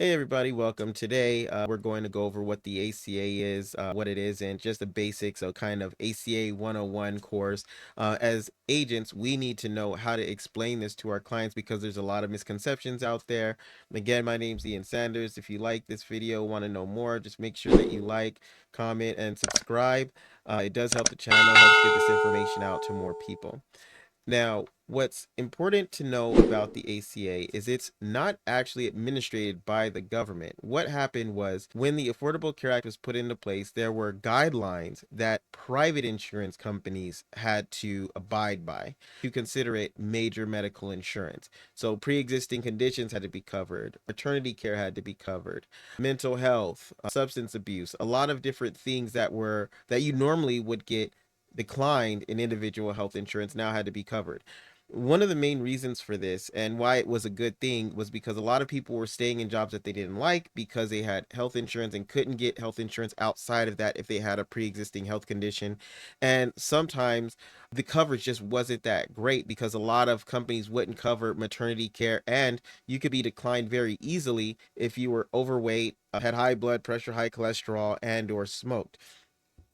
Hey everybody, welcome. Today we're going to go over what the ACA is, what it is, and just the basics of kind of ACA 101 course. As agents, we need to know how to explain this to our clients because there's a lot of misconceptions out there. Again, my name's Ian Sanders. If you like this video, want to know more, just make sure that you like, comment, and subscribe. It does help the channel, helps get this information out to more people. Now, what's important to know about the ACA is it's not actually administered by the government. What happened was when the Affordable Care Act was put into place, there were guidelines that private insurance companies had to abide by to consider it major medical insurance. So pre-existing conditions had to be covered, maternity care had to be covered, mental health, substance abuse, a lot of different things that you normally would get declined in individual health insurance now had to be covered. One of the main reasons for this and why it was a good thing was because a lot of people were staying in jobs that they didn't like because they had health insurance and couldn't get health insurance outside of that if they had a pre-existing health condition. And sometimes the coverage just wasn't that great because a lot of companies wouldn't cover maternity care, and you could be declined very easily if you were overweight, had high blood pressure, high cholesterol, and or smoked.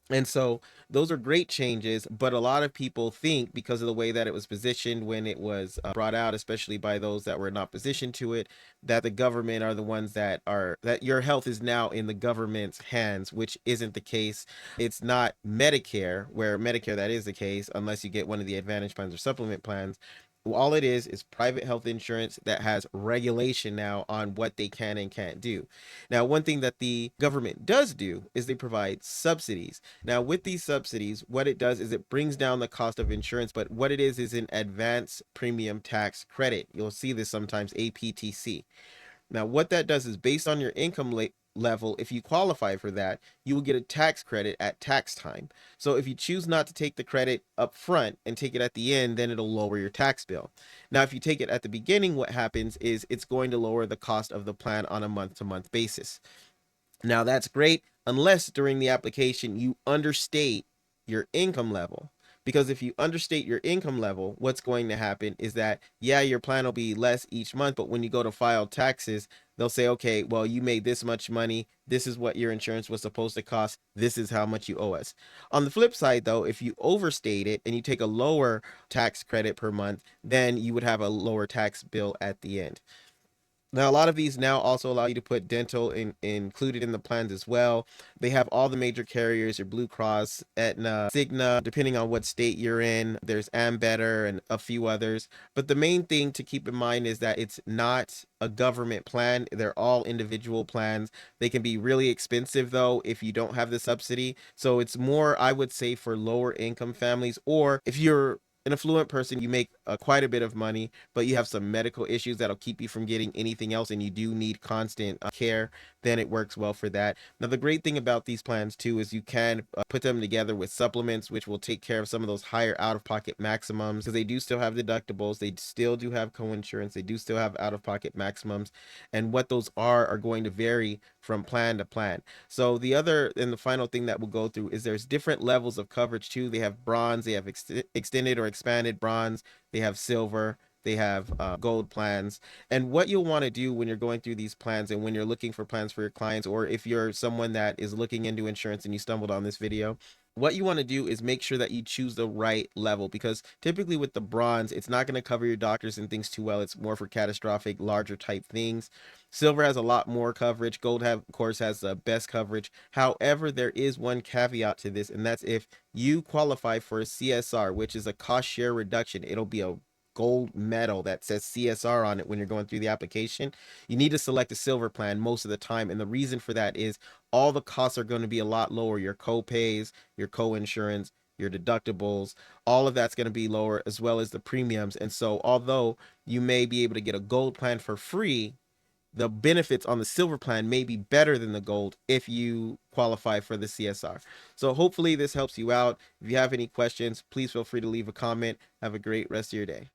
And so those are great changes, but a lot of people think because of the way that it was positioned when it was brought out, especially by those that were not positioned to it, that the government are the ones that your health is now in the government's hands, which isn't the case. It's not Medicare, where Medicare that is the case, unless you get one of the Advantage plans or supplement plans. All it is private health insurance that has regulation now on what they can and can't do. Now, one thing that the government does do is they provide subsidies. Now, with these subsidies, what it does is it brings down the cost of insurance, but what it is an advance premium tax credit. You'll see this sometimes, APTC. Now, what that does is based on your income level, if you qualify for that, you will get a tax credit at tax time. So if you choose not to take the credit up front and take it at the end, then it'll lower your tax bill. Now, if you take it at the beginning, what happens is it's going to lower the cost of the plan on a month-to-month basis. Now, that's great unless during the application you understate your income level. Because if you understate your income level, what's going to happen is that, yeah, your plan will be less each month, but when you go to file taxes, they'll say, okay, well, you made this much money. This is what your insurance was supposed to cost. This is how much you owe us. On the flip side, though, if you overstate it and you take a lower tax credit per month, then you would have a lower tax bill at the end. Now, a lot of these now also allow you to put dental included in the plans as well. They have all the major carriers, your Blue Cross, Aetna, Cigna, depending on what state you're in. There's Ambetter and a few others. But the main thing to keep in mind is that it's not a government plan. They're all individual plans. They can be really expensive, though, if you don't have the subsidy. So it's more, I would say, for lower income families, or if you're an affluent person, you make quite a bit of money, but you have some medical issues that'll keep you from getting anything else, and you do need constant care, then it works well for that. Now, the great thing about these plans too is you can put them together with supplements, which will take care of some of those higher out-of-pocket maximums, because they do still have deductibles, they still do have co-insurance, they do still have out-of-pocket maximums, and what those are going to vary from plan to plan. So the other and the final thing that we'll go through is there's different levels of coverage too. They have bronze, they have extended or expanded bronze, they have silver, they have gold plans. And what you'll want to do when you're going through these plans and when you're looking for plans for your clients, or if you're someone that is looking into insurance and you stumbled on this video, what you want to do is make sure that you choose the right level, because typically with the bronze, it's not going to cover your doctors and things too well. It's more for catastrophic, larger type things. Silver has a lot more coverage. Gold, of course, has the best coverage. However, there is one caveat to this, and that's if you qualify for a CSR, which is a cost share reduction. It'll be a gold medal that says CSR on it when you're going through the application. You need to select a silver plan most of the time, and the reason for that is all the costs are going to be a lot lower. Your co-pays, your co-insurance, your deductibles, all of that's going to be lower, as well as the premiums. And so although you may be able to get a gold plan for free, the benefits on the silver plan may be better than the gold if you qualify for the CSR. So hopefully this helps you out. If you have any questions, please feel free to leave a comment. Have a great rest of your day.